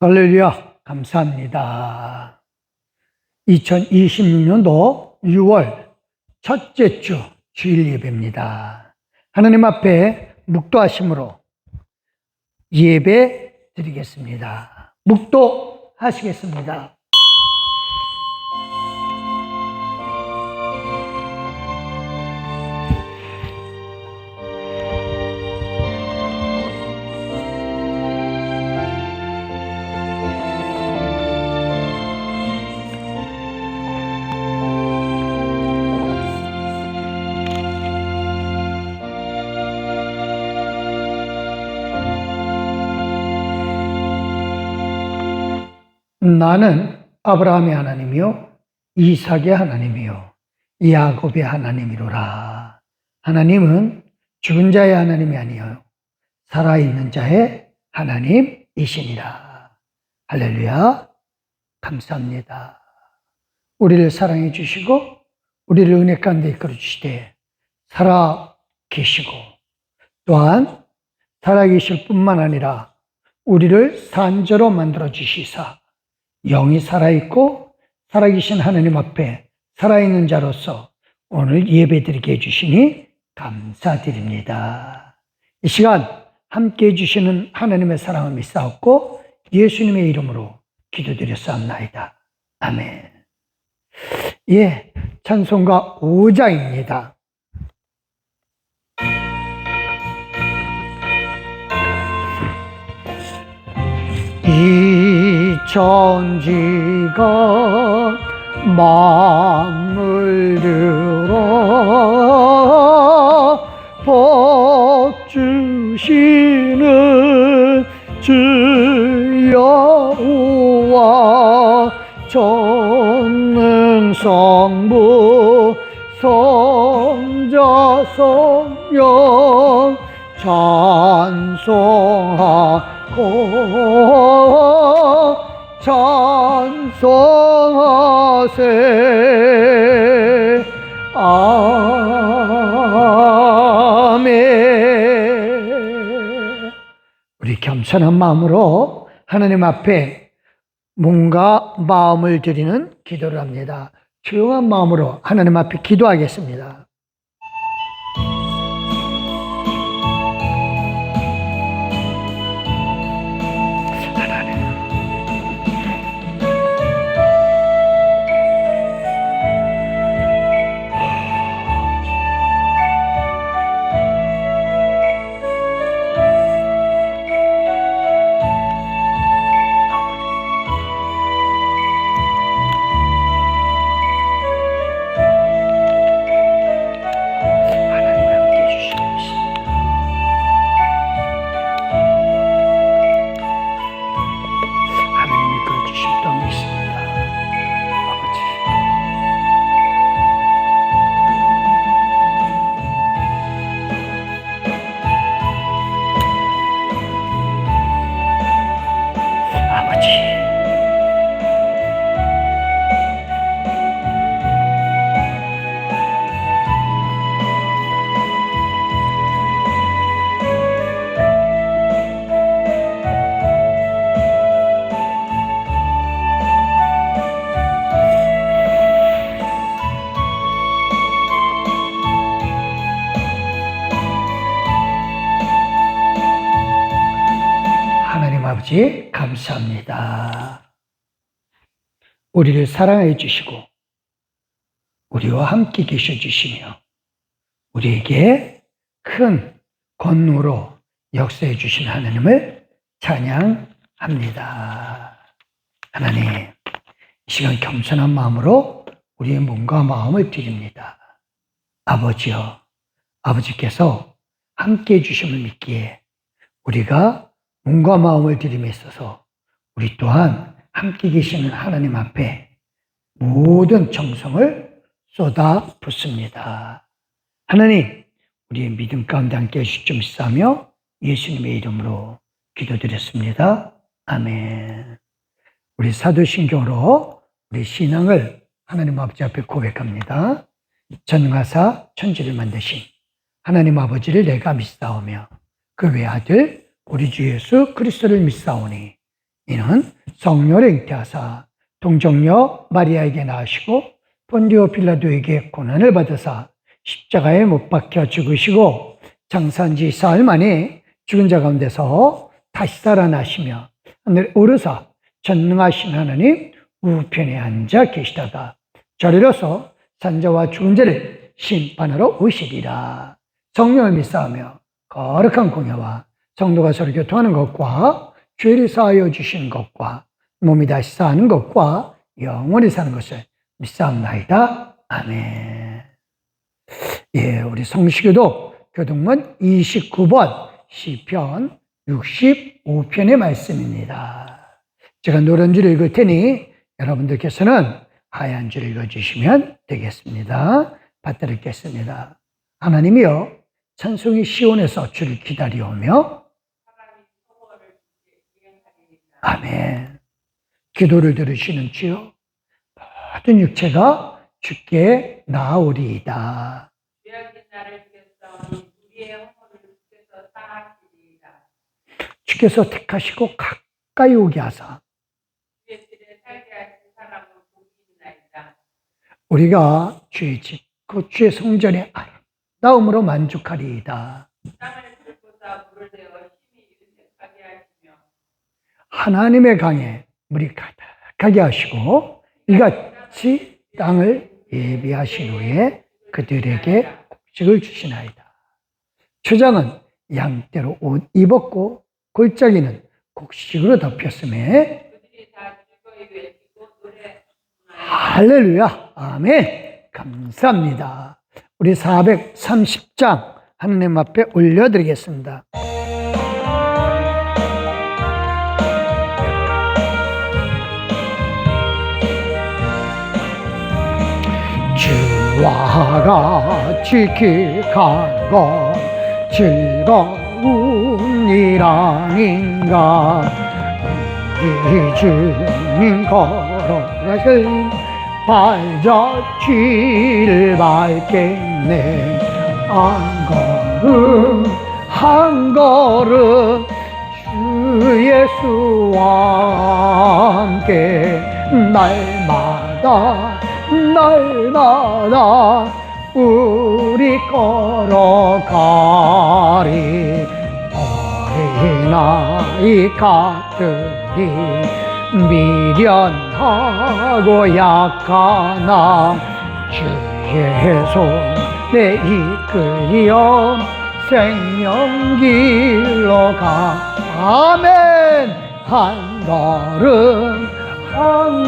할렐루야, 감사합니다. 2026년도 6월 첫째 주 주일 예배입니다. 하나님 앞에 묵도하심으로 예배 드리겠습니다. 묵도하시겠습니다. 나는 아브라함의 하나님이요 이삭의 하나님이요 야곱의 하나님이로라. 하나님은 죽은 자의 하나님이 아니요 살아있는 자의 하나님이시니라. 할렐루야, 감사합니다. 우리를 사랑해 주시고 우리를 은혜 가운데 이끌어 주시되 살아 계시고 또한 살아 계실 뿐만 아니라 우리를 산자로 만들어 주시사 영이 살아있고 살아계신 하나님 앞에 살아있는 자로서 오늘 예배드리게 해주시니 감사드립니다. 이 시간 함께 해주시는 하나님의 사랑을 믿사옵고 예수님의 이름으로 기도드렸사옵나이다. 아멘. 예, 찬송가 5장입니다. 이 천지가 만물 들어 복 주시는 주 여호와 전능성부 성자 성령 찬송하세. 아멘. 우리 겸손한 마음으로 하나님 앞에 몸과 마음을 드리는 기도를 합니다. 조용한 마음으로 하나님 앞에 기도하겠습니다. 아버지 감사합니다. 우리를 사랑해 주시고 우리와 함께 계셔 주시며 우리에게 큰 권능으로 역사해 주신 하나님을 찬양합니다. 하나님, 이 시간 겸손한 마음으로 우리의 몸과 마음을 드립니다. 아버지여, 아버지께서 함께 해 주심을 믿기에 우리가 몸과 마음을 드림에 있어서 우리 또한 함께 계시는 하나님 앞에 모든 정성을 쏟아 붓습니다. 하나님, 우리의 믿음 가운데 함께 해주실 줄 믿사오며 예수님의 이름으로 기도드렸습니다. 아멘. 우리 사도신경으로 우리 신앙을 하나님 아버지 앞에 고백합니다. 전능하사 천지를 만드신 하나님 아버지를 내가 믿사오며 그 외아들 우리 주 예수 그리스도를 믿사오니 이는 성령을 잉태하사 동정녀 마리아에게 낳으시고 본디오 빌라도에게 고난을 받으사 십자가에 못 박혀 죽으시고 장사한 지 사흘 만에 죽은 자 가운데서 다시 살아나시며 하늘에 오르사 전능하신 하나님 우편에 앉아 계시다가 저리로서 산자와 죽은 자를 심판하러 오시리라. 성령을 믿사하며 거룩한 공예와 성도가 서로 교통하는 것과 죄를 사하여 주시는 것과 몸이 다시 사는 것과 영원히 사는 것을 믿사옵나이다. 아멘. 예, 우리 성시교도 교동문 29번 시편 65편의 말씀입니다. 제가 노란 줄 읽을 테니 여러분들께서는 하얀 줄 읽어주시면 되겠습니다. 받들어 읽겠습니다. 하나님이여 찬송이 시온에서 주를 기다리오며 아멘. 기도를 들으시는 주여 모든 육체가 주께 나아오리이다. 주께서 택하시고 가까이 오게 하사 우리가 주의 집, 그 주의 성전의 아름다움으로 만족하리이다. 하나님의 강에 물이 가득하게 하시고 이같이 땅을 예비하신 후에 그들에게 곡식을 주시나이다. 초장은 양떼로 옷 입었고 골짜기는 곡식으로 덮였음에 할렐루야 아멘. 감사합니다. 우리 430장 하느님 앞에 올려드리겠습니다. 주와 같이 길 가고 즐거운 일 아닌가. 우리 주님 걸어가실 발자취를 밟겠네. 한 걸음 주 예수와 함께 날마다 우리 걸어가리. 어린아이 같으리 미련하고 약하나 주의 손에 이끌려 생명길로 가. 아멘. 한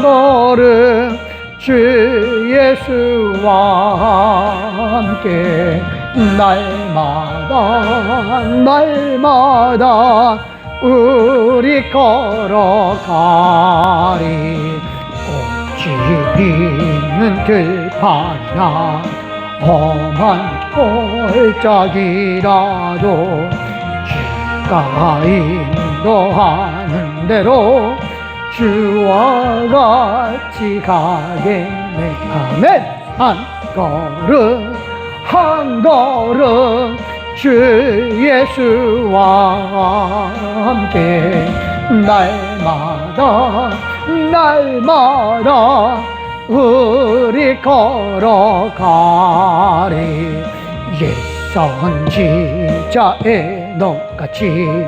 걸음 주 예수와 함께 날마다 우리 걸어가리. 꽃이 피는 들판이나 험한 골짜기라도 주가 인도하는 대로 주와 같이 가겠네. 아멘. 한 걸음 주 예수와 함께 날마다 우리 걸어가리. 옛 선지자의 너같이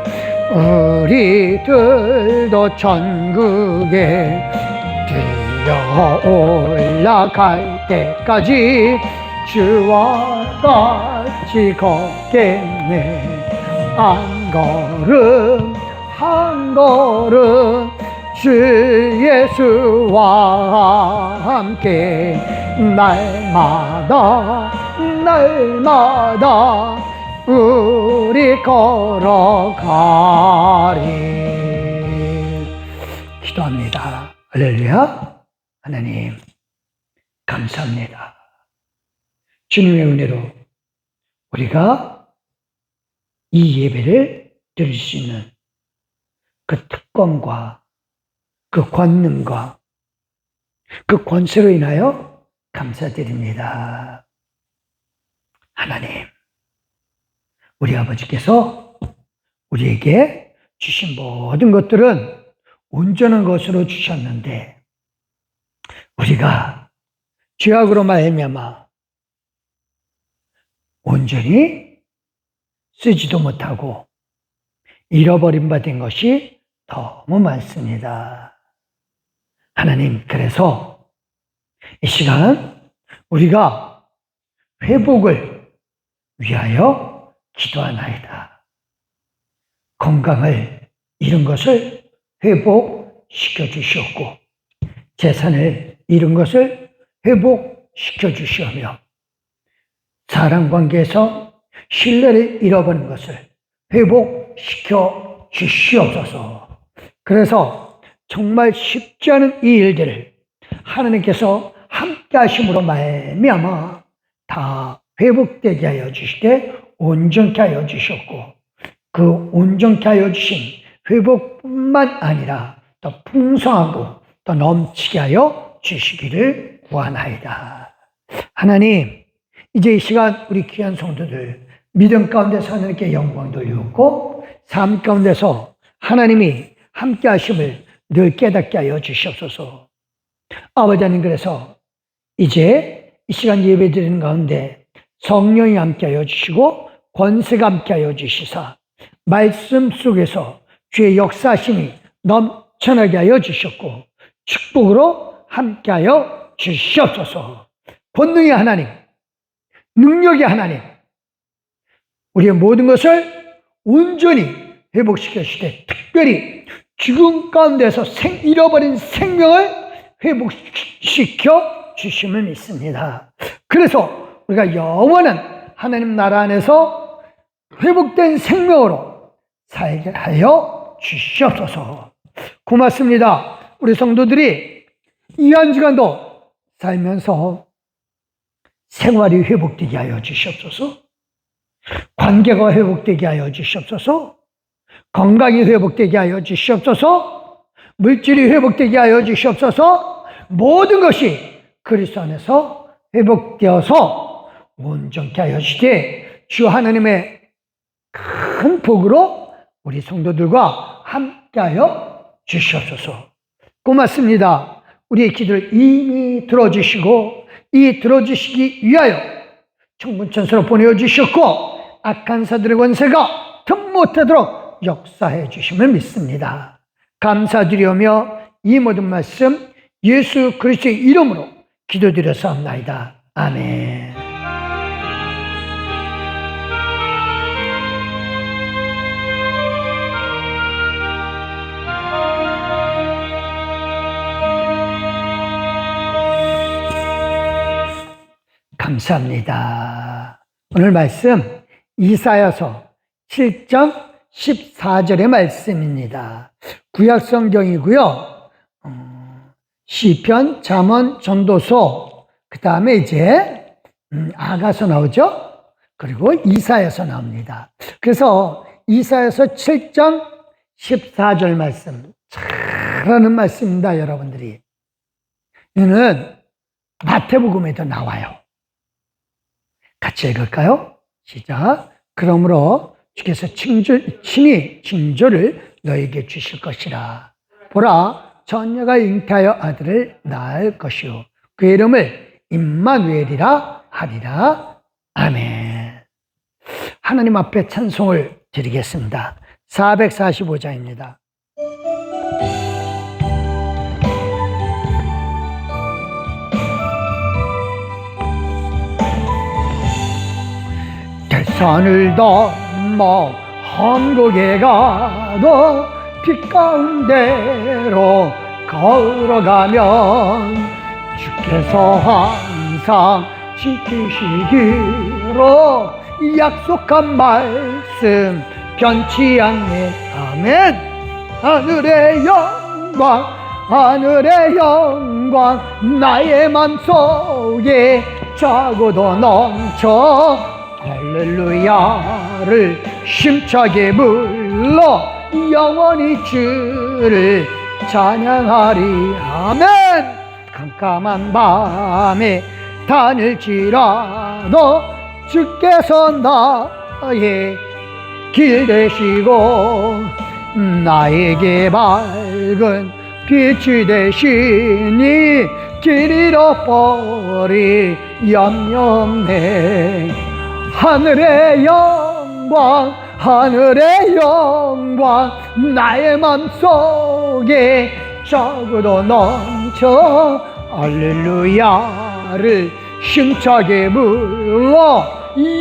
우리들도 천국에 뛰어 올라갈 때까지 주와 같이 걷겠네. 한 걸음 주 예수와 함께 날마다 우리 걸어가리. 기도합니다. 할렐루야. 하나님 감사합니다. 주님의 은혜로 우리가 이 예배를 드릴 수 있는 그 특권과 그 권능과 그 권세로 인하여 감사드립니다. 하나님, 우리 아버지께서 우리에게 주신 모든 것들은 온전한 것으로 주셨는데 우리가 죄악으로 말미암아 온전히 쓰지도 못하고 잃어버린 바 된 것이 너무 많습니다. 하나님, 그래서 이 시간 우리가 회복을 위하여 기도하나이다. 건강을 잃은 것을 회복시켜 주시옵고 재산을 잃은 것을 회복시켜 주시오며 사람 관계에서 신뢰를 잃어버린 것을 회복시켜 주시옵소서. 그래서 정말 쉽지 않은 이 일들을 하나님께서 함께 하심으로 말미암아 다 회복되게 하여 주시되 온전케 하여 주셨고 그 온전케 하여 주신 회복뿐만 아니라 더 풍성하고 더 넘치게 하여 주시기를 구하나이다. 하나님, 이제 이 시간 우리 귀한 성도들 믿음 가운데서 하나님께 영광 돌리고 삶 가운데서 하나님이 함께 하심을 늘 깨닫게 하여 주시옵소서. 아버지 하나님, 그래서 이제 이 시간 예배 드리는 가운데 성령이 함께 하여 주시고 권세가 함께 하여 주시사 말씀 속에서 주의 역사심이 넘쳐나게 하여 주셨고 축복으로 함께 하여 주시옵소서. 권능의 하나님, 능력의 하나님, 우리의 모든 것을 온전히 회복시켜 주시되 특별히 죽음 가운데서 잃어버린 생명을 회복시켜 주심을 믿습니다. 그래서 우리가 영원한 하나님 나라 안에서 회복된 생명으로 살게 하여 주시옵소서. 고맙습니다. 우리 성도들이 이 한 주간도 살면서 생활이 회복되게 하여 주시옵소서. 관계가 회복되게 하여 주시옵소서. 건강이 회복되게 하여 주시옵소서. 물질이 회복되게 하여 주시옵소서. 모든 것이 그리스도 안에서 회복되어서 온전케 하여 주시되 주 하나님의 큰 복으로 우리 성도들과 함께하여 주시옵소서. 고맙습니다. 우리의 기도를 이미 들어주시고 이 들어주시기 위하여 천군천사로 보내주셨고 악한 자들의 권세가 틈 못하도록 역사해 주심을 믿습니다. 감사드리오며 이 모든 말씀 예수 그리스도의 이름으로 기도드렸사옵나이다. 아멘. 감사합니다. 오늘 말씀 이사야서 7장 14절의 말씀입니다. 구약 성경이고요. 시편, 잠언, 전도서, 그 다음에 이제 아가서 나오죠. 그리고 이사야서 나옵니다. 그래서 이사야서 7장 14절 말씀 잘하는 말씀입니다. 여러분들이 이는 마태복음에도 나와요. 같이 읽을까요? 시작. 그러므로 주께서 친히 징조를 너에게 주실 것이라. 보라, 처녀가 잉태하여 아들을 낳을 것이요 그 이름을 임마누엘이라 하리라. 아멘. 하나님 앞에 찬송을 드리겠습니다. 445장입니다. 대산을 넘어 한국에 가도 빛 가운데로 걸어가면 주께서 항상 지키시기로 약속한 말씀 변치 않네. 아멘. 하늘의 영광, 하늘의 영광 나의 맘속에 차고도 넘쳐 할렐루야를 힘차게 불러 영원히 주를 찬양하리. 아멘. 깜깜한 밤에 다닐지라도 주께서 나의 길 되시고 나에게 밝은 빛이 되시니 길 잃어버릴 염려 없네. 하늘의 영광 하늘의 영광 나의 맘속에 저그도 넘쳐 할렐루야를 힘차게 불러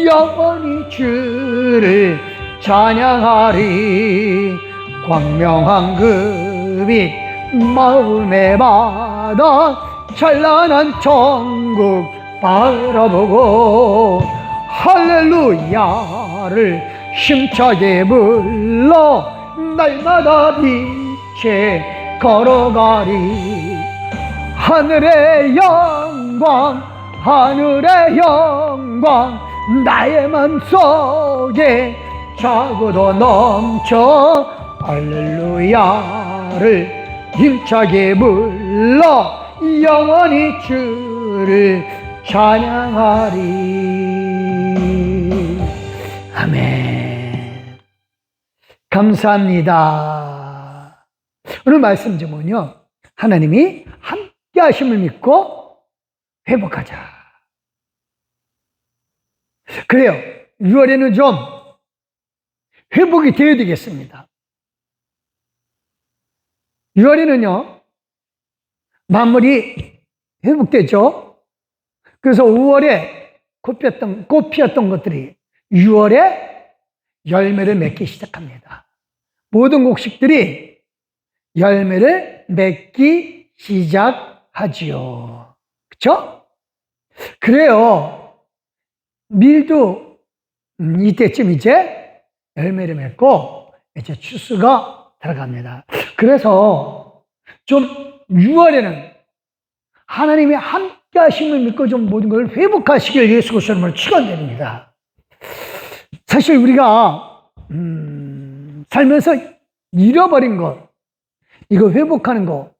영원히 주를 찬양하리. 광명한 그 빛 마음에 받아 찬란한 천국 바라보고 할렐루야를 힘차게 불러 날마다 빛에 걸어가리. 하늘의 영광 하늘의 영광 나의 맘속에 차고도 넘쳐 할렐루야를 힘차게 불러 영원히 주를 찬양하리. 아멘. 감사합니다. 오늘 말씀 제목은요, 하나님이 함께 하심을 믿고 회복하자. 그래요. 6월에는 좀 회복이 되어야 되겠습니다. 6월에는요, 만물이 회복되죠. 그래서 5월에 꽃 피었던 것들이 6월에 열매를 맺기 시작합니다. 모든 곡식들이 열매를 맺기 시작하지요. 그렇죠? 그래요. 밀도 이때쯤 이제 열매를 맺고 이제 추수가 들어갑니다. 그래서 좀 6월에는 하나님의 함께 하심을 믿고 좀 모든 걸 회복하시길 예수 그리스도로 축원드립니다. 사실 우리가 살면서 잃어버린 것, 이거 회복하는 거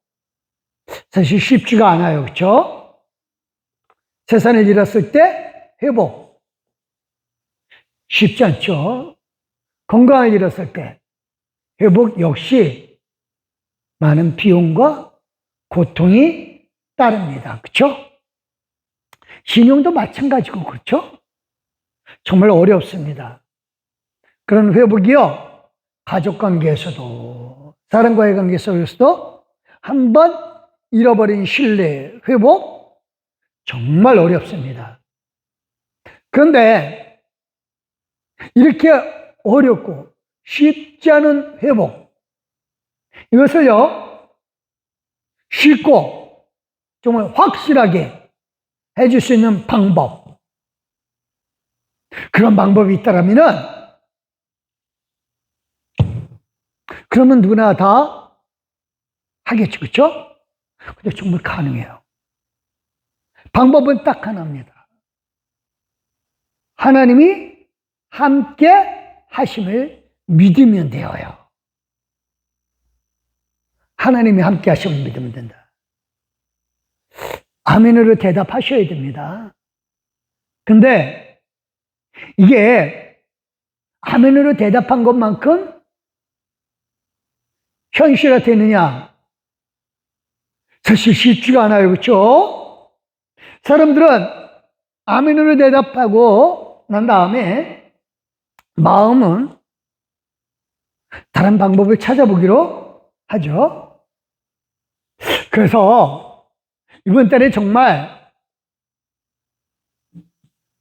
사실 쉽지가 않아요. 그렇죠? 재산을 잃었을 때 회복 쉽지 않죠. 건강을 잃었을 때 회복 역시 많은 비용과 고통이 따릅니다. 그렇죠? 신용도 마찬가지고 그렇죠? 정말 어렵습니다. 그런 회복이요, 가족관계에서도 사람과의 관계에서도 한번 잃어버린 신뢰 회복 정말 어렵습니다. 그런데 이렇게 어렵고 쉽지 않은 회복, 이것을요 쉽고 정말 확실하게 해줄 수 있는 방법, 그런 방법이 있다라면은 그러면 누구나 다 하겠죠. 그렇죠? 근데 정말 가능해요. 방법은 딱 하나입니다. 하나님이 함께 하심을 믿으면 되어요. 하나님이 함께 하심을 믿으면 된다. 아멘으로 대답하셔야 됩니다. 근데 이게 아멘으로 대답한 것만큼 현실화 되느냐? 사실 쉽지가 않아요. 그렇죠? 사람들은 아멘으로 대답하고 난 다음에 마음은 다른 방법을 찾아보기로 하죠. 그래서 이번 달에 정말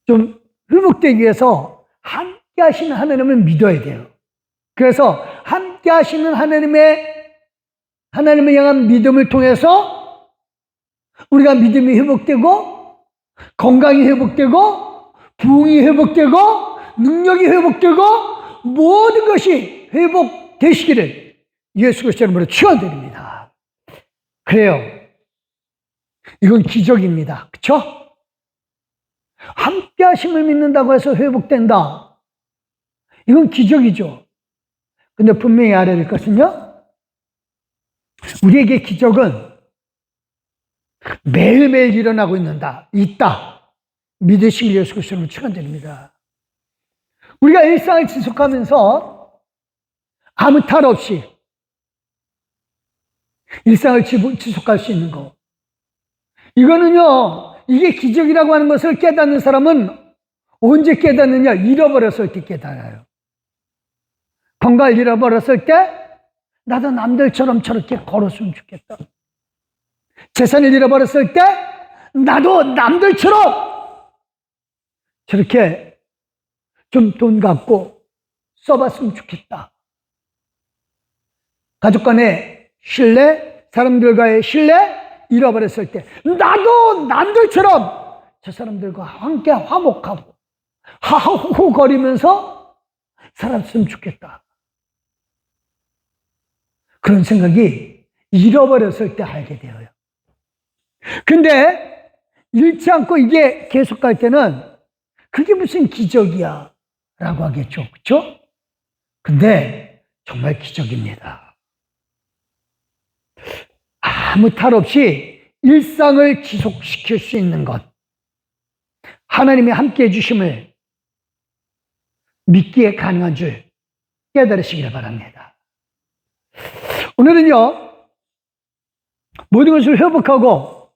좀 회복되기 위해서 함께 하시는 하나님을 믿어야 돼요. 그래서 함께 하시는 하나님을 향한 믿음을 통해서 우리가 믿음이 회복되고 건강이 회복되고 부흥이 회복되고 능력이 회복되고 모든 것이 회복되시기를 예수 그리스도의 이름으로 축원드립니다. 그래요. 이건 기적입니다. 그렇죠? 함께 하심을 믿는다고 해서 회복된다. 이건 기적이죠. 근데 분명히 알아야 될 것은요, 우리에게 기적은 매일매일 일어나고 있다. 믿으시길 예수 그리스도로 축원드립니다. 우리가 일상을 지속하면서 아무 탈 없이 일상을 지속할 수 있는 거. 이거는요, 이게 기적이라고 하는 것을 깨닫는 사람은 언제 깨닫느냐? 잃어버렸을 때 깨달아요. 건강을 잃어버렸을 때 나도 남들처럼 저렇게 걸었으면 좋겠다. 재산을 잃어버렸을 때 나도 남들처럼 저렇게 좀 돈 갖고 써봤으면 좋겠다. 가족 간의 신뢰, 사람들과의 신뢰 잃어버렸을 때 나도 남들처럼 저 사람들과 함께 화목하고 하후거리면서 살았으면 좋겠다. 그런 생각이 잃어버렸을 때 알게 되어요. 근데 잃지 않고 이게 계속 갈 때는 그게 무슨 기적이야 라고 하겠죠. 그렇죠? 근데 정말 기적입니다. 아무 탈 없이 일상을 지속시킬 수 있는 것, 하나님이 함께해 주심을 믿기에 가능한 줄 깨달으시길 바랍니다. 오늘은요, 모든 것을 회복하고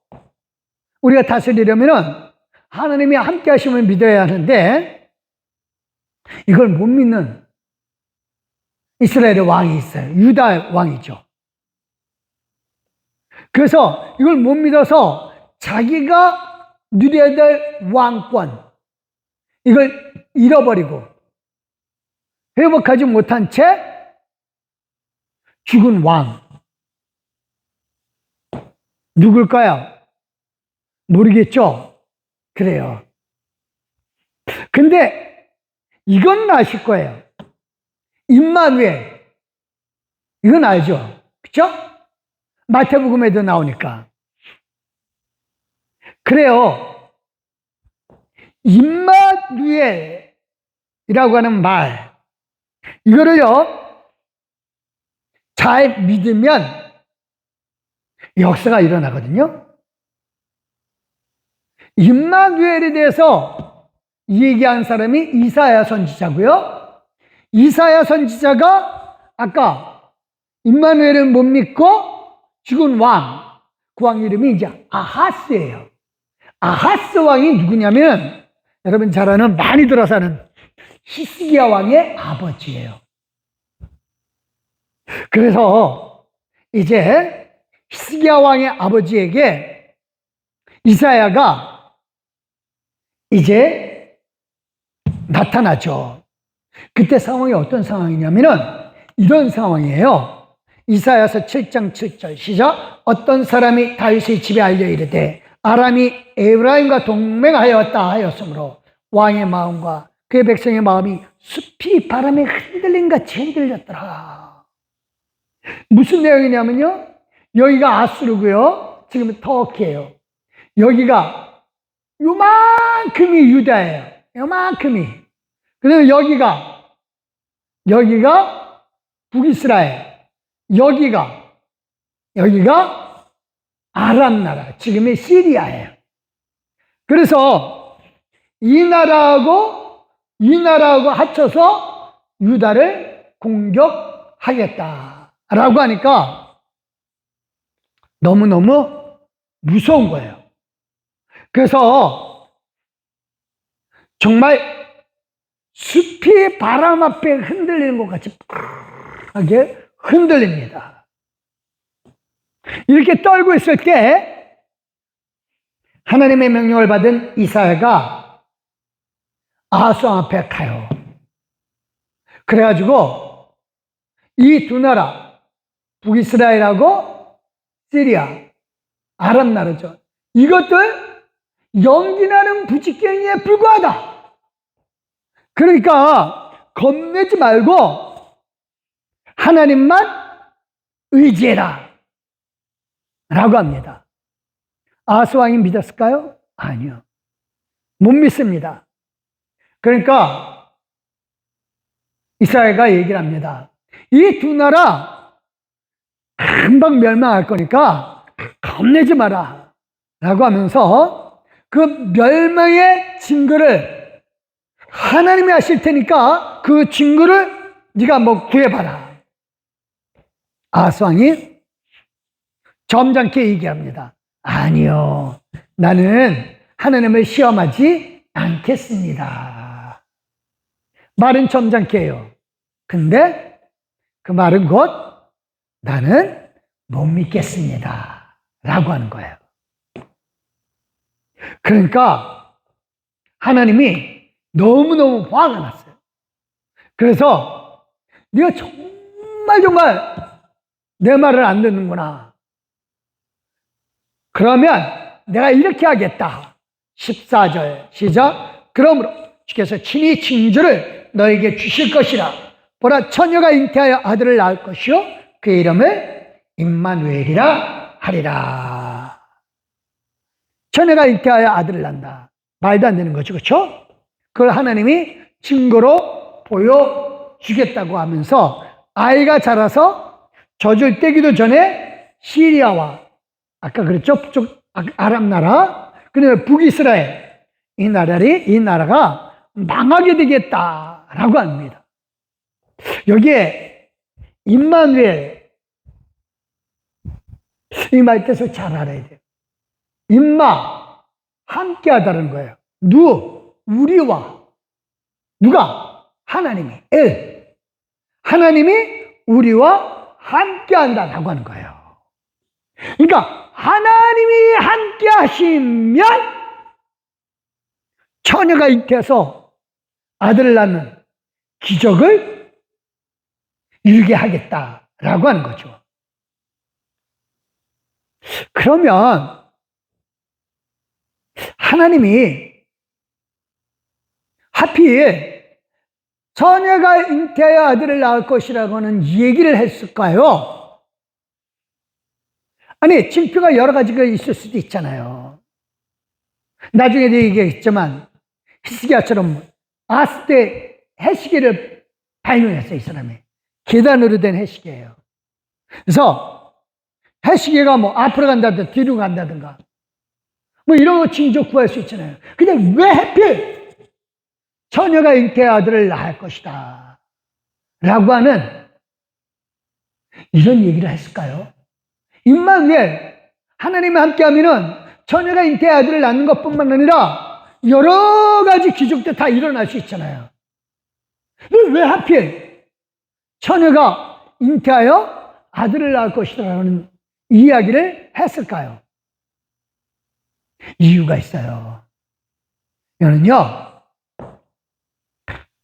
우리가 다스리려면 하나님이 함께 하심을 믿어야 하는데, 이걸 못 믿는 이스라엘의 왕이 있어요. 유다 왕이죠. 그래서 이걸 못 믿어서 자기가 누려야 될 왕권, 이걸 잃어버리고 회복하지 못한 채 죽은 왕. 누굴까요? 모르겠죠? 그래요. 근데 이건 아실 거예요. 임마누엘. 이건 알죠? 그쵸? 마태복음에도 나오니까. 그래요. 임마누엘이라고 하는 말, 이거를요 잘 믿으면 역사가 일어나거든요. 임마누엘에 대해서 얘기한 사람이 이사야 선지자고요. 이사야 선지자가 아까 임마누엘을 못 믿고 죽은 왕, 그 왕 이름이 이제 아하스예요. 아하스 왕이 누구냐면 여러분 잘 아는, 많이 들어서 아는 히스기야 왕의 아버지예요. 그래서 이제 히스기야 왕의 아버지에게 이사야가 이제 나타나죠. 그때 상황이 어떤 상황이냐면은 이런 상황이에요. 이사야서 7장 7절 시작. 어떤 사람이 다윗의 집에 알려 이르되 아람이 에브라임과 동맹하였다 하였으므로 왕의 마음과 그의 백성의 마음이 숲이 바람에 흔들린 같이 흔들렸더라. 무슨 내용이냐면요, 여기가 아수르고요, 지금 터키예요. 여기가 요만큼이 유다예요. 요만큼이. 그리고 여기가 북이스라엘, 여기가 아람 나라, 지금의 시리아예요. 그래서 이 나라하고 합쳐서 유다를 공격하겠다라고 하니까 너무너무 무서운 거예요. 그래서 정말 숲이 바람 앞에 흔들리는 것 같이 하게 흔들립니다. 이렇게 떨고 있을 때 하나님의 명령을 받은 이사야가 아하스 왕 앞에 가요. 그래가지고 이 두 나라, 북이스라엘하고 시리아, 아람 나라죠. 이것들 연기나는 부직갱이에 불과하다. 그러니까 겁내지 말고 하나님만 의지해라 라고 합니다. 아하스 왕이 믿었을까요? 아니요. 못 믿습니다. 그러니까 이사야가 얘기를 합니다. 이 두 나라 금방 멸망할 거니까 겁내지 마라 라고 하면서 그 멸망의 징조를 하나님이 하실 테니까 그 징조를 네가 뭐 구해봐라. 아하스 왕이 점잖게 얘기합니다. 아니요, 나는 하나님을 시험하지 않겠습니다. 말은 점잖게 해요. 근데 그 말은 곧 나는 못 믿겠습니다 라고 하는 거예요. 그러니까 하나님이 너무너무 화가 났어요. 그래서 네가 정말 내 말을 안 듣는구나. 그러면 내가 이렇게 하겠다. 14절 시작. 그러므로 주께서 친히 징조를 너에게 주실 것이라. 보라, 처녀가 잉태하여 아들을 낳을 것이요 그 이름을 임마누엘이라 하리라. 처녀가 잉태하여 아들을 낳는다. 말도 안 되는 거죠, 그렇죠? 그걸 하나님이 증거로 보여주겠다고 하면서 아이가 자라서 젖을 떼기도 전에 시리아와 아까 그랬죠? 북쪽 아랍 나라, 그다음에 북이스라엘, 이 나라가 망하게 되겠다라고 합니다. 여기에 임마누엘, 이 말 뜻을 잘 알아야 돼요. 임마, 함께 하다는 거예요. 우리와, 누가? 하나님이, 하나님이 우리와 함께 한다라고 하는 거예요. 그러니까 하나님이 함께 하시면 처녀가 잉태해서 아들을 낳는 기적을 이루게 하겠다라고 하는 거죠. 그러면 하나님이 하필 처녀가 잉태하여 아들을 낳을 것이라고는 얘기를 했을까요? 아니, 징표가 여러 가지가 있을 수도 있잖아요. 나중에도 얘기했지만 히스기야처럼 아스 때 해시계를 발명했어요, 이 사람이. 계단으로 된 해시계예요. 그래서 해시계가 뭐 앞으로 간다든가 뒤로 간다든가 뭐 이런 거 징조 구할 수 있잖아요. 근데 왜 하필 처녀가 잉태의 아들을 낳을 것이다 라고 하는 이런 얘기를 했을까요? 임마누엘, 하나님이 함께하면은 처녀가 잉태의 아들을 낳는 것뿐만 아니라 여러 가지 기적도 다 일어날 수 있잖아요. 근데 왜 하필 처녀가 잉태하여 아들을 낳을 것이라는 이야기를 했을까요? 이유가 있어요. 이거는요,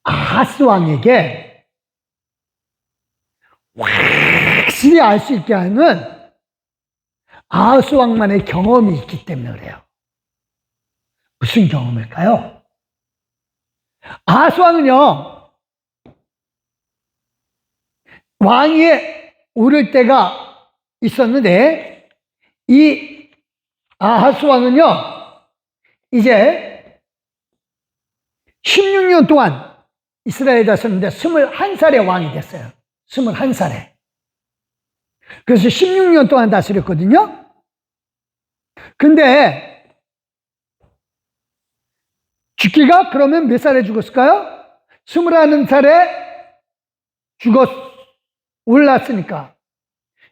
아하스 왕에게 확실히 알 수 있게 하는 아하스 왕만의 경험이 있기 때문에 그래요. 무슨 경험일까요? 아하스 왕은요, 왕위에 오를 때가 있었는데, 이 아하스 왕은요, 이제 16년 동안 이스라엘에 다녔는데 21살에 왕이 됐어요. 21살에. 그래서 16년 동안 다스렸거든요. 근데 죽기가 그러면 몇 살에 죽었을까요? 21살에 올랐으니까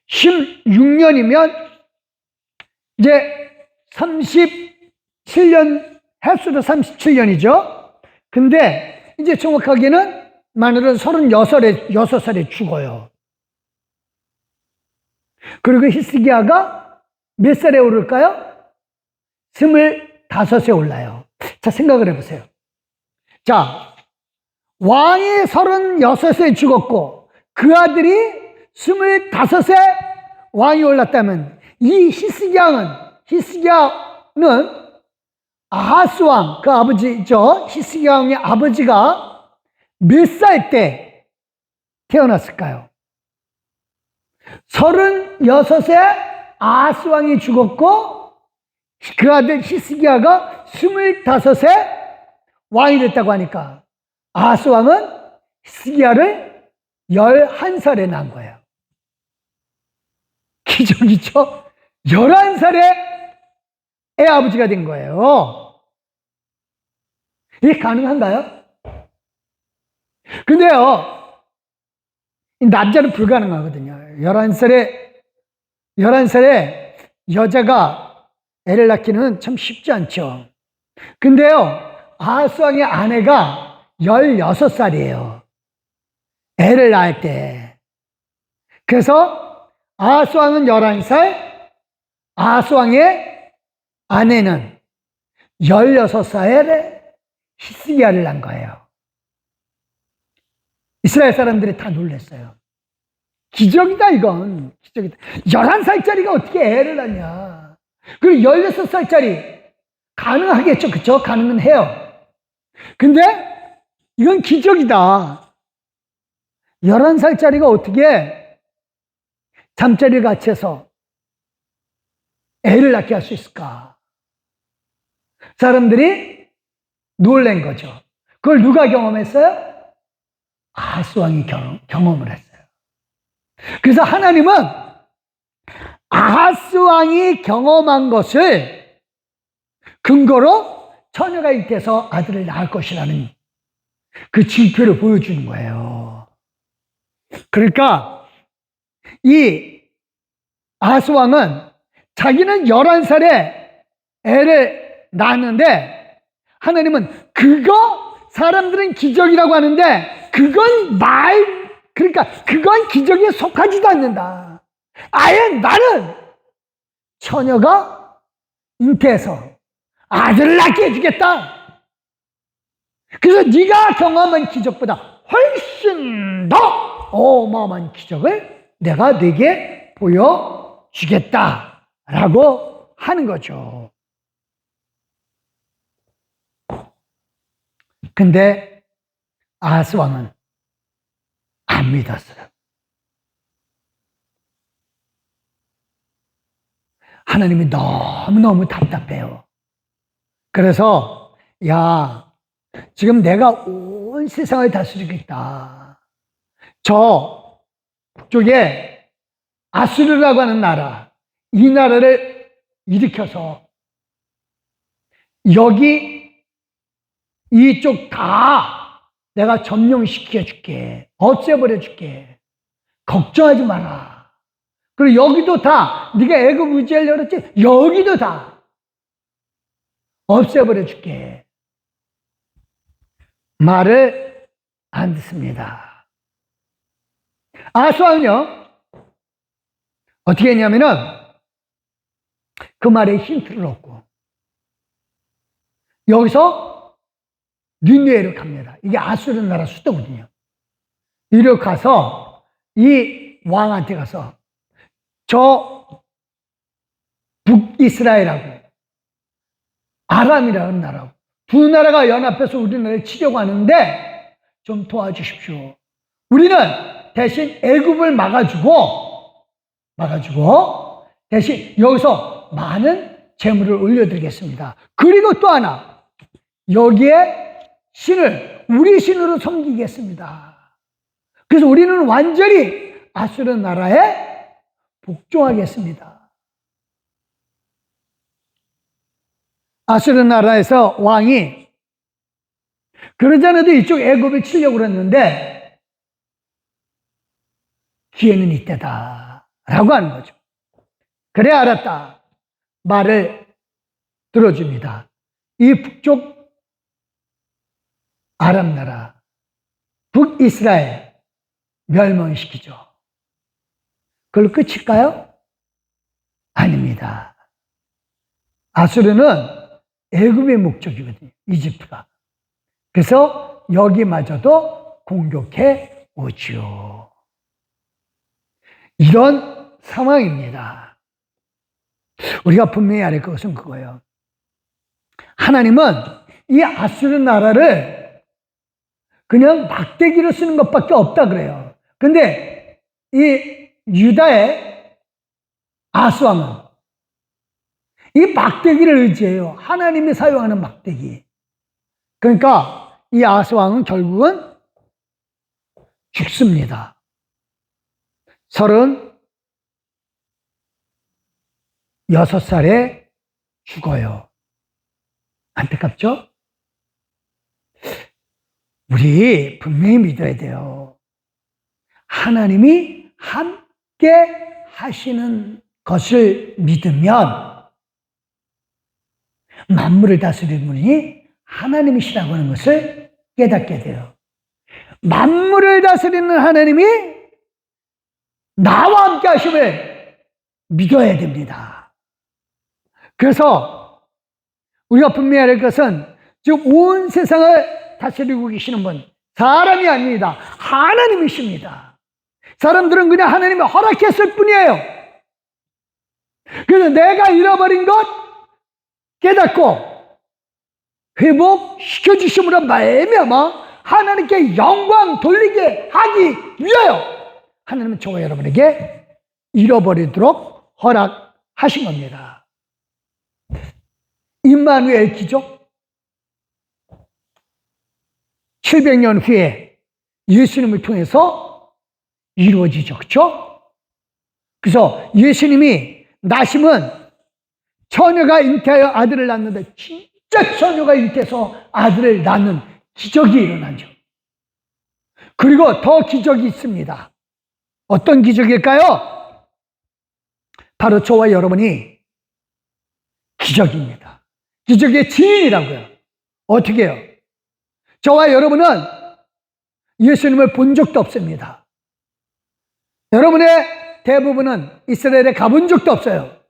16년이면 이제 37년, 횟수로 37년이죠. 근데 이제 정확하게는 마늘은 36살에 죽어요. 그리고 히스기야가 몇 살에 오를까요? 25에 올라요. 자, 생각을 해보세요. 자, 왕이 36에 죽었고 그 아들이 25에 왕이 올랐다면 이 히스기야는 아하스 왕, 그 아버지죠. 히스기야 왕의 아버지가 몇 살 때 태어났을까요? 36에 아하스 왕이 죽었고 그 아들 히스기야가 25에 왕이 됐다고 하니까 아하스 왕은 히스기야를 11살에 낳은 거예요. 기적이죠? 11살에 애 아버지가 된 거예요. 이게 가능한가요? 근데요, 남자는 불가능하거든요. 11살에 여자가 애를 낳기는 참 쉽지 않죠. 근데요, 아하스 왕의 아내가 16살이에요. 애를 낳을 때. 그래서 아하스 왕은 11살, 아하스 왕의 아내는 16살에 히스기야를 낳은 거예요. 이스라엘 사람들이 다 놀랐어요. 기적이다, 이건. 기적이다. 11살짜리가 어떻게 애를 낳냐. 그리고 16살짜리. 가능하겠죠. 그쵸? 가능은 해요. 근데 이건 기적이다. 11살짜리가 어떻게 잠자리를 같이 해서 애를 낳게 할 수 있을까? 사람들이 놀란 거죠. 그걸 누가 경험했어요? 아하스 왕이 경험을 했어요. 그래서 하나님은 아하스 왕이 경험한 것을 근거로 처녀가 잉태해서 아들을 낳을 것이라는 그 징표를 보여주는 거예요. 그러니까 이 아하스 왕은 자기는 11살에 애를 낳았는데 하나님은 그거 사람들은 기적이라고 하는데 그러니까 그건 기적에 속하지도 않는다. 아예 나는 처녀가 잉태해서 아들을 낳게 해주겠다. 그래서 네가 경험한 기적보다 훨씬 더 어마어마한 기적을 내가 네게 보여주겠다라고 하는 거죠. 근데 아하스 왕은 안 믿었어요. 하나님이 너무너무 답답해요. 그래서 야, 지금 내가 온 세상을 다스리고 있다. 저 북쪽에 아수르라고 하는 나라, 이 나라를 일으켜서 여기 이쪽 다 내가 점령시켜 줄게. 없애버려 줄게. 걱정하지 마라. 그리고 여기도 다 네가 애굽 의지하려고 그랬지? 여기도 다 없애버려 줄게. 말을 안 듣습니다. 아하스 왕은요 어떻게 했냐면은 그 말에 힌트를 얻고 여기서 니느웨로 갑니다. 이게 아수르 나라 수도거든요. 이리로 가서 이 왕한테 가서 저 북이스라엘하고 아람이라는 나라고 두 나라가 연합해서 우리나라를 치려고 하는데 좀 도와주십시오. 우리는 대신 애굽을 막아주고 대신 여기서 많은 재물을 올려드리겠습니다. 그리고 또 하나 여기에 신을 우리 신으로 섬기겠습니다. 그래서 우리는 완전히 아수르 나라에 복종하겠습니다. 아수르 나라에서 왕이 그러자나도 이쪽 애굽을 치려고 그랬는데 기회는 이때다 라고 하는 거죠. 그래 알았다. 말을 들어줍니다. 이 북쪽 아람 나라 북이스라엘 멸망시키죠. 그걸로 끝일까요? 아닙니다. 아수르는 애굽의 목적이거든요. 이집트가. 그래서 여기마저도 공격해 오지요. 이런 상황입니다. 우리가 분명히 알 것은 그거예요. 하나님은 이 아수르 나라를 그냥 막대기로 쓰는 것밖에 없다 그래요. 근데 이 유다의 아하스 왕은 이 막대기를 의지해요. 하나님이 사용하는 막대기. 그러니까 이 아하스 왕은 결국은 죽습니다. 36살에 죽어요. 안타깝죠? 우리 분명히 믿어야 돼요. 하나님이 한 하시는 것을 믿으면 만물을 다스리는 분이 하나님이시라고 하는 것을 깨닫게 돼요. 만물을 다스리는 하나님이 나와 함께 하심을 믿어야 됩니다. 그래서 우리가 분명해야 할 것은 지금 온 세상을 다스리고 계시는 분, 사람이 아닙니다. 하나님이십니다. 사람들은 그냥 하나님이 허락했을 뿐이에요. 그래서 내가 잃어버린 것 깨닫고 회복시켜 주심으로 말미암아 하나님께 영광 돌리게 하기 위하여 하나님은 저와 여러분에게 잃어버리도록 허락하신 겁니다. 임마누엘 기적, 700년 후에 예수님을 통해서 이루어지죠. 그렇죠? 그래서 예수님이 나심은 처녀가 잉태하여 아들을 낳는데 진짜 처녀가 잉태해서 아들을 낳는 기적이 일어나죠. 그리고 더 기적이 있습니다. 어떤 기적일까요? 바로 저와 여러분이 기적입니다. 기적의 증인이라고요. 어떻게 해요? 저와 여러분은 예수님을 본 적도 없습니다. 여러분의 대부분은 이스라엘에 가본 적도 없어요.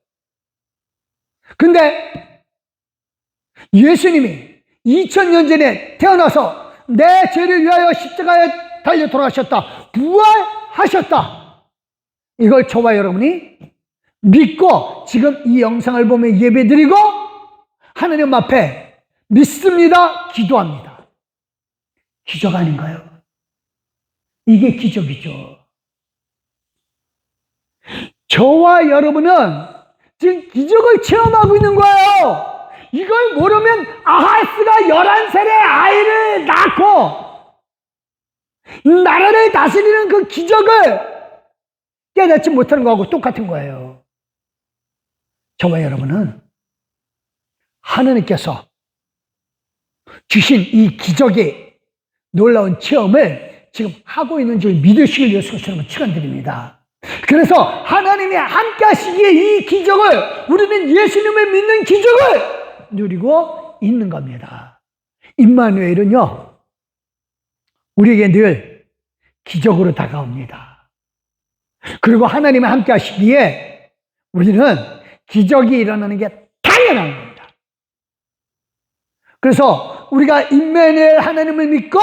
근데 예수님이 2000년 전에 태어나서 내 죄를 위하여 십자가에 달려 돌아가셨다, 부활하셨다, 이걸 저와 여러분이 믿고 지금 이 영상을 보며 예배드리고 하나님 앞에 믿습니다, 기도합니다. 기적 아닌가요? 이게 기적이죠. 저와 여러분은 지금 기적을 체험하고 있는 거예요. 이걸 모르면 아하스가 11살에 아이를 낳고 나라를 다스리는 그 기적을 깨닫지 못하는 거하고 똑같은 거예요. 저와 여러분은 하나님께서 주신 이 기적의 놀라운 체험을 지금 하고 있는 줄 믿으시길 위해서 여러분 축원드립니다. 그래서 하나님이 함께 하시기에 이 기적을, 우리는 예수님을 믿는 기적을 누리고 있는 겁니다. 임마누엘은요, 우리에게 늘 기적으로 다가옵니다. 그리고 하나님이 함께 하시기에 우리는 기적이 일어나는 게 당연한 겁니다. 그래서 우리가 임마누엘 하나님을 믿고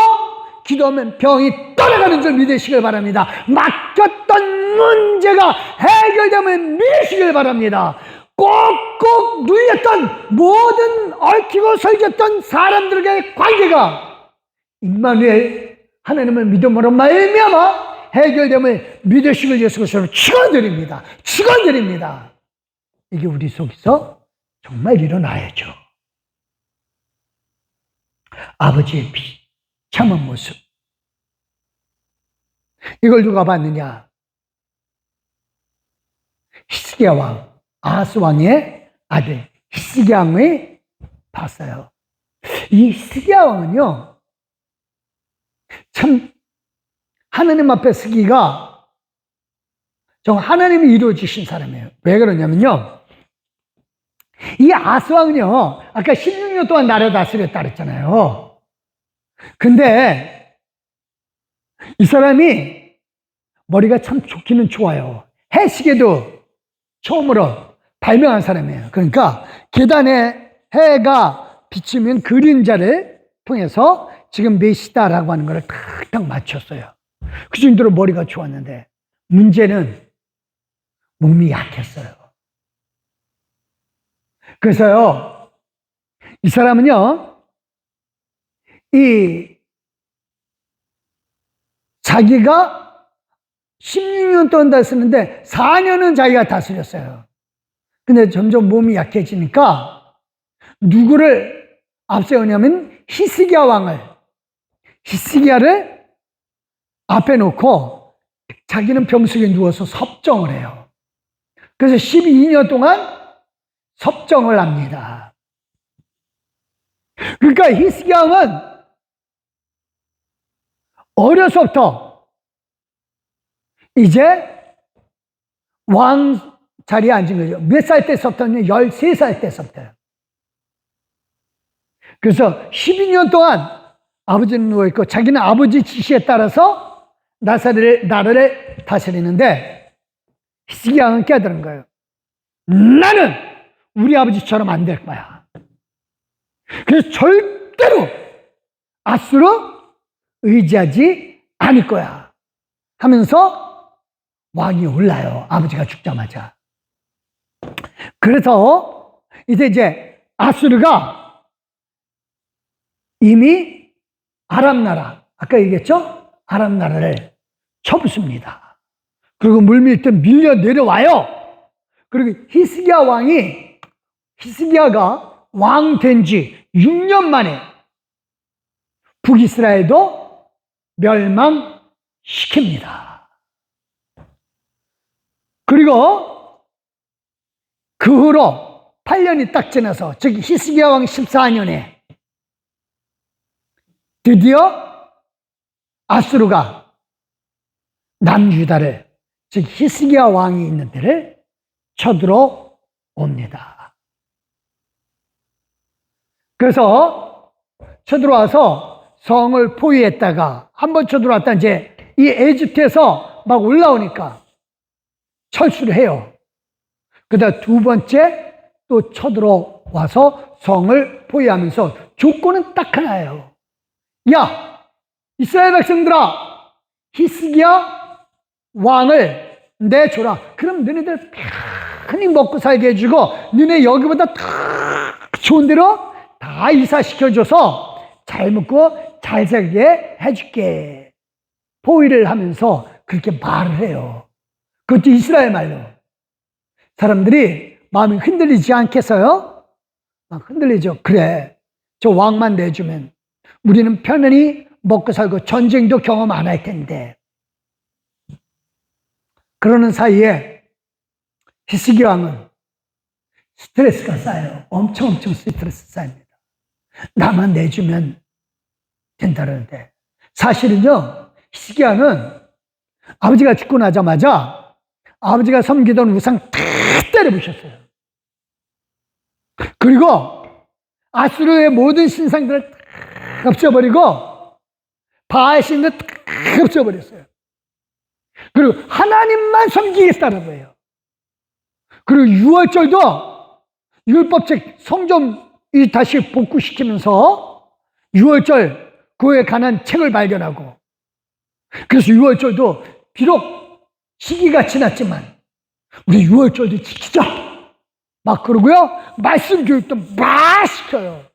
기도하면 병이 떠나가는 줄 믿으시길 바랍니다. 막혔던 문제가 해결됨을 믿으시길 바랍니다. 꼭꼭 눌렸던 모든 얽히고 설겼던 사람들에게 관계가 임마누엘 하나님을 믿음으로 말미암아 해결됨을 믿으시길 위해서 축원드립니다. 축원드립니다. 이게 우리 속에서 정말 일어나야죠. 아버지의 비참한 모습, 이걸 누가 봤느냐? 히스기야 왕, 아하스 왕의 아들 히스기야 왕이 봤어요. 이 히스기야 왕은요, 참 하나님 앞에 서기가 정말 하나님이 이루어주신 사람이에요. 왜 그러냐면요, 이 아하스 왕은요, 아까 16년 동안 나라 다스렸다 그랬잖아요. 근데 이 사람이 머리가 참 좋기는 좋아요. 해시계도 처음으로 발명한 사람이에요. 그러니까 계단에 해가 비치면 그림자를 통해서 지금 몇 시다라고 하는 걸 탁탁 맞췄어요. 그 정도로 머리가 좋았는데 문제는 몸이 약했어요. 그래서요, 이 사람은요, 자기가 16년 동안 다스렸는데 4년은 자기가 다스렸어요. 근데 점점 몸이 약해지니까 누구를 앞세우냐면 히스기야를 앞에 놓고 자기는 병석에 누워서 섭정을 해요. 그래서 12년 동안 섭정을 합니다. 그러니까 히스기야 왕은 어려서부터 이제 왕 자리에 앉은 거죠. 몇 살 때서부터는 13살 때서부터요. 그래서 12년 동안 아버지는 누워있고 자기는 아버지 지시에 따라서 나라를 다스리는데 히스기야 왕은 깨달은 거예요. 나는 우리 아버지처럼 안 될 거야. 그래서 절대로 아수르 의지하지 않을 거야 하면서 왕이 올라요. 아버지가 죽자마자. 그래서 이제 아수르가 이미 아람 나라, 아까 얘기했죠? 아람 나라를 쳐부숩니다. 그리고 물밀듯 밀려 내려와요. 그리고 히스기야가 왕 된 지 6년 만에 북이스라엘도 멸망시킵니다. 그리고 그 후로 8년이 딱 지나서, 즉 히스기야 왕 14년에 드디어 아수르가 남유다를, 즉 히스기야 왕이 있는 데를 쳐들어옵니다. 그래서 쳐들어와서 성을 포위했다가 한번 쳐들어왔다 이제 이 에집트에서 막 올라오니까 철수를 해요. 그다음 두 번째 또 쳐들어와서 성을 포위하면서 조건은 딱 하나예요. 야, 이스라엘 백성들아, 히스기야 왕을 내줘라. 그럼 너네들 편히 먹고 살게 해주고 너네 여기보다 더 좋은 데로 다 이사시켜줘서 잘 먹고 잘 살게 해줄게. 포위를 하면서 그렇게 말을 해요. 그것도 이스라엘 말로. 사람들이 마음이 흔들리지 않겠어요? 막 흔들리죠. 그래, 저 왕만 내주면 우리는 편안히 먹고 살고 전쟁도 경험 안 할 텐데. 그러는 사이에 히스기야 왕은 스트레스가 쌓여요. 엄청 스트레스 쌓입니다. 나만 내주면 된다는데. 사실은요, 히스기야는 아버지가 죽고 나자마자 아버지가 섬기던 우상 다 때려부셨어요. 그리고 아수르의 모든 신상들을 다 없애버리고 바알 신을 다 없애버렸어요. 그리고 하나님만 섬기겠다는 거예요. 그리고 6월절도 율법책 성전 다시 복구시키면서 6월절 그에 관한 책을 발견하고, 그래서 6월절도 비록 시기가 지났지만 우리 6월절도 지키자 막 그러고요, 말씀 교육도 막 시켜요.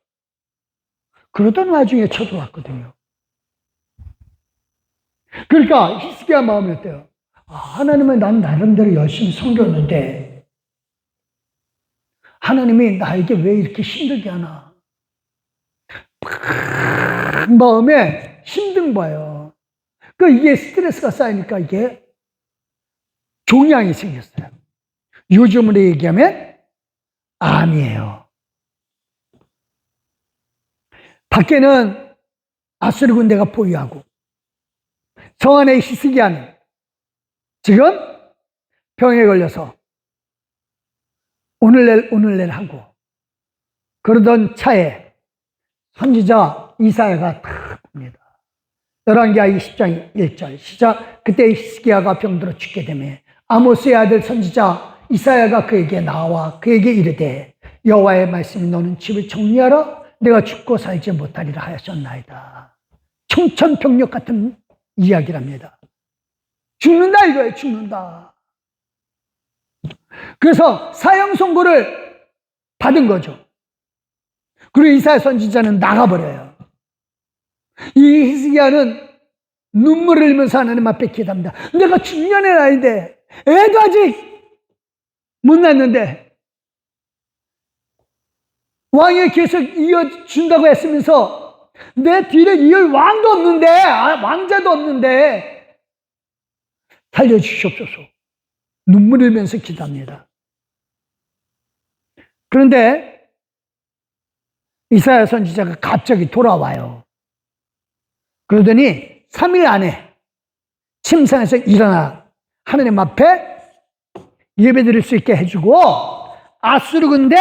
그러던 와중에 쳐들어왔거든요. 그러니까 히스기야 마음이 어때요? 하나님은 난 나름대로 열심히 섬겼는데 하나님이 나에게 왜 이렇게 힘들게 하나? 마음에 힘든 거예요. 이게 스트레스가 쌓이니까 이게 종양이 생겼어요. 요즘으로 얘기하면 암이에요. 밖에는 아수르 군대가 포위하고 성 안에 히스기야는 지금 병에 걸려서 오늘날 하고, 그러던 차에 선지자 이사야가 딱 봅니다. 열왕기하 20장 1절 시작. 그때 히스기야가 병들어 죽게 되매 아모스의 아들 선지자 이사야가 그에게 나와 그에게 이르되 여호와의 말씀이 너는 집을 정리하라. 내가 죽고 살지 못하리라 하셨나이다. 청천벽력 같은 이야기랍니다. 죽는다 이거예요. 죽는다. 그래서 사형 선고를 받은 거죠. 그리고 이사야 선지자는 나가버려요. 이 히스기야는 눈물을 흘리면서 하나님 앞에 기도합니다. 내가 중년의 나이인데 애도 아직 못 낳았는데 왕이 계속 이어준다고 했으면서 내 뒤를 이을 왕도 없는데, 왕자도 없는데 살려주시옵소서. 눈물 흘리면서 기도합니다. 그런데 이사야 선지자가 갑자기 돌아와요. 그러더니 3일 안에 침상에서 일어나 하나님 앞에 예배드릴 수 있게 해주고 아수르 군대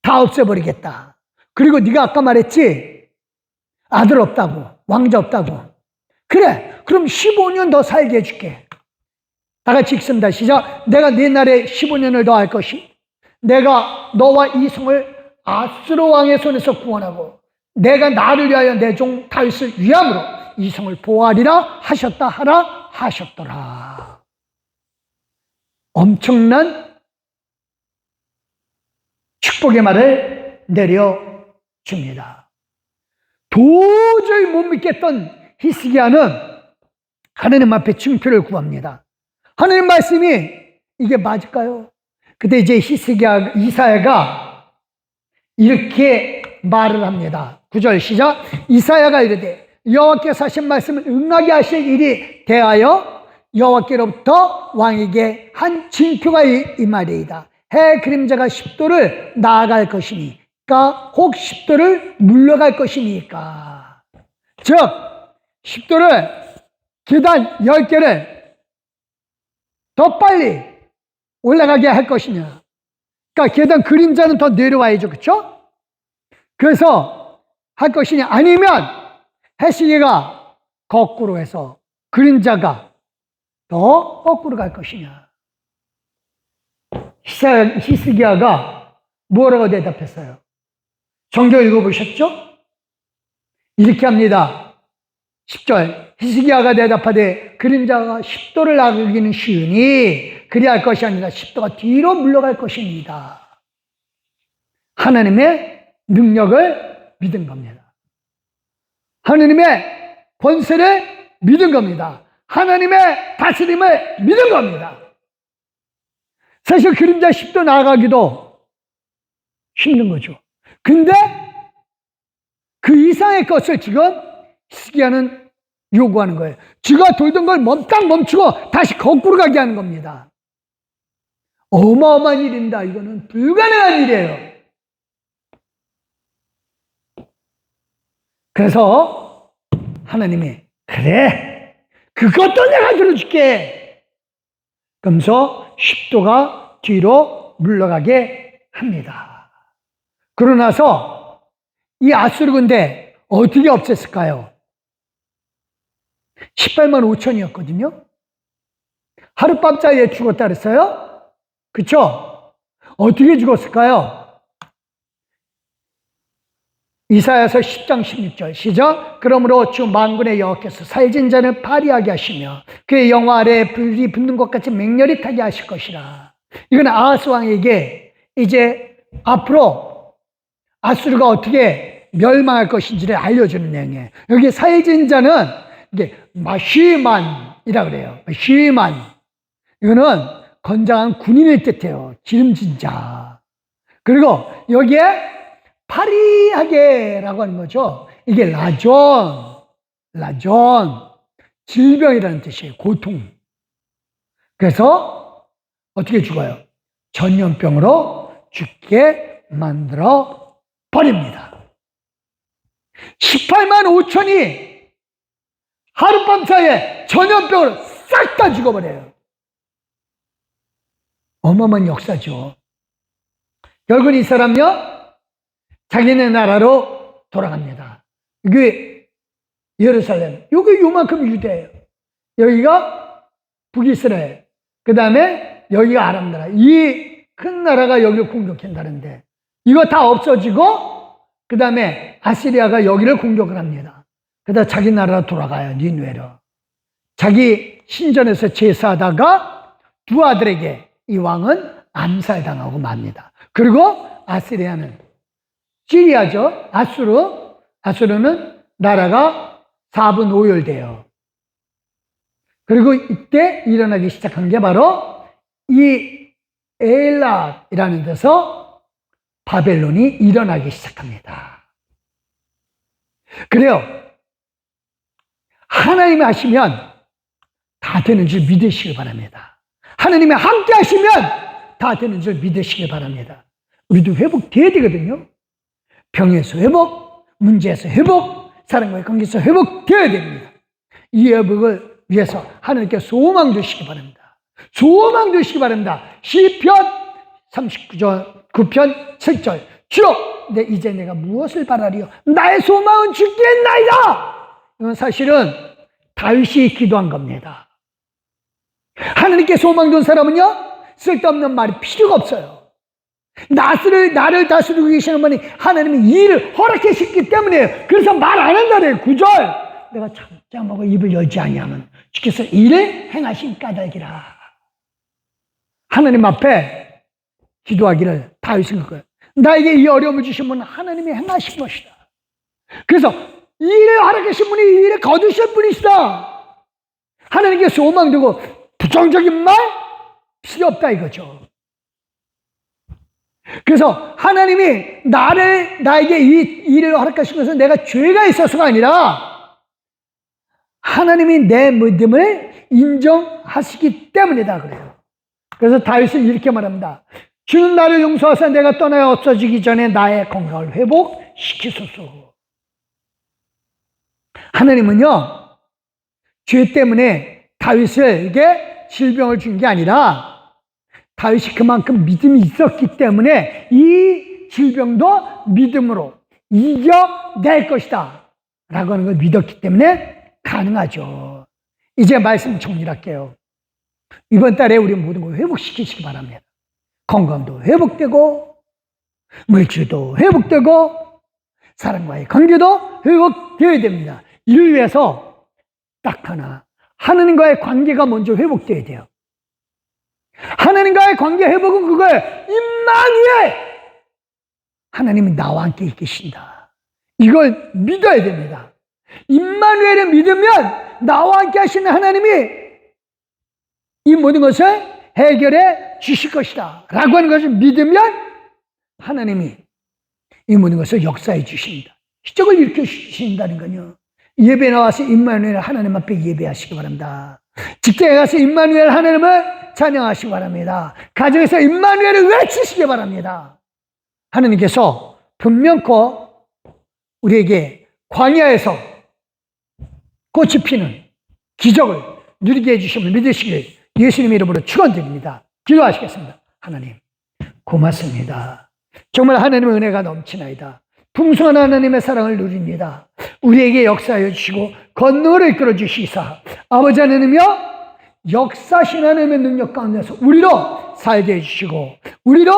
다 없애버리겠다. 그리고 네가 아까 말했지, 아들 없다고, 왕자 없다고. 그래, 그럼 15년 더 살게 해줄게. 다 같이 읽습니다. 시작. 내가 네 날에 15년을 더 할 것이, 내가 너와 이 성을 아수르 왕의 손에서 구원하고 내가 나를 위하여 내 종 다윗을 위함으로 이 성을 보호하리라 하셨다 하라 하셨더라. 엄청난 축복의 말을 내려줍니다. 도저히 못 믿겠던 히스기야는 하나님 앞에 증표를 구합니다. 하나님 말씀이 이게 맞을까요? 그때 이제 이사야가 이렇게 말을 합니다. 9절 시작. 이사야가 이르되 여호와께서 하신 말씀을 응하게 하실 일이 대하여 여호와께로부터 왕에게 한 징표가 임하리이다. 해 그림자가 10도를 나아갈 것이니까 혹 10도를 물러갈 것이니까. 즉 10도를 계단 10개를 더 빨리 올라가게 할 것이냐. 그러니까 계단 그림자는 더 내려와야죠. 그렇죠? 그래서 할 것이냐, 아니면 해시계가 거꾸로 해서 그림자가 더 거꾸로 갈 것이냐. 히스기야가 뭐라고 대답했어요? 성경 읽어보셨죠? 이렇게 합니다. 10절. 히스기야가 대답하되 그림자가 10도를 나가기는 쉬우니 그리할 것이 아니라 10도가 뒤로 물러갈 것입니다. 하나님의 능력을 믿은 겁니다. 하나님의 권세를 믿은 겁니다. 하나님의 다스림을 믿은 겁니다. 사실 그림자 10도 나가기도 힘든 거죠. 근데 그 이상의 것을 지금 히스기야는 요구하는 거예요. 쥐가 돌던 걸 딱 멈추고 다시 거꾸로 가게 하는 겁니다. 어마어마한 일입니다. 이거는 불가능한 일이에요. 그래서 하나님이 그래, 그것도 내가 들어줄게. 그러면서 10도가 뒤로 물러가게 합니다. 그러고 나서 이 아수르 군대 어떻게 없앴을까요? 18만 5천이었거든요. 하룻밤 사이에 죽었다 그랬어요? 그쵸? 어떻게 죽었을까요? 이사야서 10장 16절 시작. 그러므로 주 만군의 여호와께서 살진 자를 파리하게 하시며 그의 영화 아래에 불이 붙는 것 같이 맹렬히 타게 하실 것이라. 이건 아하스 왕에게 이제 앞으로 아수르가 어떻게 멸망할 것인지를 알려주는 내용이에요. 여기 살진 자는 이게 마시만이라 그래요. 마시만. 이거는 건장한 군인을 뜻해요. 기름진 자. 그리고 여기에 파리하게라고 하는 거죠. 이게 라존, 질병이라는 뜻이에요. 고통. 그래서 어떻게 죽어요? 전염병으로 죽게 만들어 버립니다. 18만 5천이 하룻밤 사이에 전염병으로 싹 다 죽어버려요. 어마어마한 역사죠. 결국은 이 사람요, 자기네 나라로 돌아갑니다. 이게 예루살렘, 여기 요만큼 유대예요. 여기가 북이스라엘, 그 다음에 여기가 아람 나라. 이 큰 나라가 여기를 공격한다는데 이거 다 없어지고 그 다음에 아시리아가 여기를 공격을 합니다. 그러다 자기 나라로 돌아가요. 니느웨로. 자기 신전에서 제사하다가 두 아들에게 이 왕은 암살당하고 맙니다. 그리고 아시리아는 시리아죠. 아수르는 나라가 4분 5열 그리고 이때 일어나기 시작한 게 바로 이 엘랏이라는 데서 바벨론이 일어나기 시작합니다. 그래요. 하나님이 하시면 다 되는 줄 믿으시길 바랍니다. 하나님이 함께 하시면 다 되는 줄 믿으시길 바랍니다. 우리도 회복돼야 되거든요. 병에서 회복, 문제에서 회복, 사랑과의 관계에서 회복되어야 됩니다. 이 회복을 위해서 하나님께 소망 주시기 바랍니다. 소망 두시기 바랍니다. 시편 39편 7절. 주여, 이제 내가 무엇을 바라리요? 나의 소망은 주께 있나이다. 이건 사실은 다윗이 기도한 겁니다. 하나님께 소망 둔 사람은요, 쓸데없는 말이 필요가 없어요. 나를 다스리고 계시는 분이 하나님이 일을 허락해 주셨기 때문에, 그래서 말 안 한다래요. 9절. 내가 참자 먹어 입을 열지 아니하면 주께서 일을 행하신 까닭이라. 하나님 앞에 기도하기를 다윗은 그거예요. 나에게 이 어려움을 주신 분은 하나님이 행하신 것이다. 그래서 일을 허락해 주신 분이 일을 거두실 분이시다. 하나님께 소망 두고 부정적인 말 필요 없다 이거죠. 그래서 하나님이 나에게 이 일을 허락하신 것은 내가 죄가 있어서가 아니라 하나님이 내 믿음을 인정하시기 때문이다 그래요. 그래서 다윗은 이렇게 말합니다. 주는 나를 용서하사 내가 떠나야 없어지기 전에 나의 건강을 회복시키소서. 하나님은요, 죄 때문에 다윗에게 질병을 준 게 아니라 다윗이 그만큼 믿음이 있었기 때문에 이 질병도 믿음으로 이겨낼 것이다 라고 하는 걸 믿었기 때문에 가능하죠. 이제 말씀 정리할게요. 이번 달에 우리 모든 걸 회복시키시기 바랍니다. 건강도 회복되고 물질도 회복되고 사람과의 관계도 회복되어야 됩니다. 이를 위해서 딱 하나, 하나님과의 관계가 먼저 회복되어야 돼요. 하나님과의 관계 회복은 그거예요. 임마누엘, 하나님이 나와 함께 계신다. 이걸 믿어야 됩니다. 임마누엘을 믿으면 나와 함께 하시는 하나님이 이 모든 것을 해결해 주실 것이다 라고 하는 것을 믿으면 하나님이 이 모든 것을 역사해 주십니다. 기적을 일으켜 주신다는 건요, 예배 나와서 임마누엘 하나님 앞에 예배하시기 바랍니다. 직장에 가서 임마누엘 하나님을 찬양하시기 바랍니다. 가정에서 임마누엘을 외치시기 바랍니다. 하나님께서 분명코 우리에게 광야에서 꽃이 피는 기적을 누리게 해주심을 믿으시길 예수님의 이름으로 축원드립니다. 기도하시겠습니다. 하나님 고맙습니다. 정말 하나님의 은혜가 넘치나이다. 풍성한 하나님의 사랑을 누립니다. 우리에게 역사하여 주시고 권능을 이끌어 주시사 아버지 하나님이여, 역사신 하나님의 능력 가운데서 우리로 살게 해주시고 우리로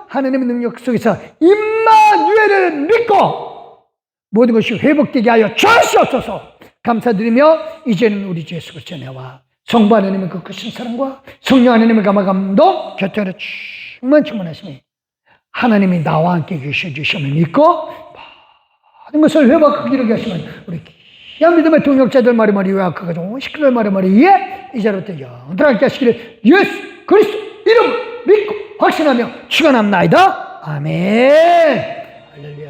하나님의 능력 속에서 임마누엘을 믿고 모든 것이 회복되게 하여 주시옵소서. 감사드리며 이제는 우리 주 예수 그리스도의 은혜와 성부 하나님의 그 크신 사랑과 성령 하나님의 감화감동 곁에 충만하시니 하나님이 나와 함께 계셔주심을 믿고 모든 것을 회복하기로 하시면 우리 귀한 믿음의 동역자들 마리마리와 그 가정 시크를 마리마리에 이제부터 영원히 함께 하시기를 예수 그리스도 이름 믿고 확신하며 축원합니다. 아멘. 할렐루야.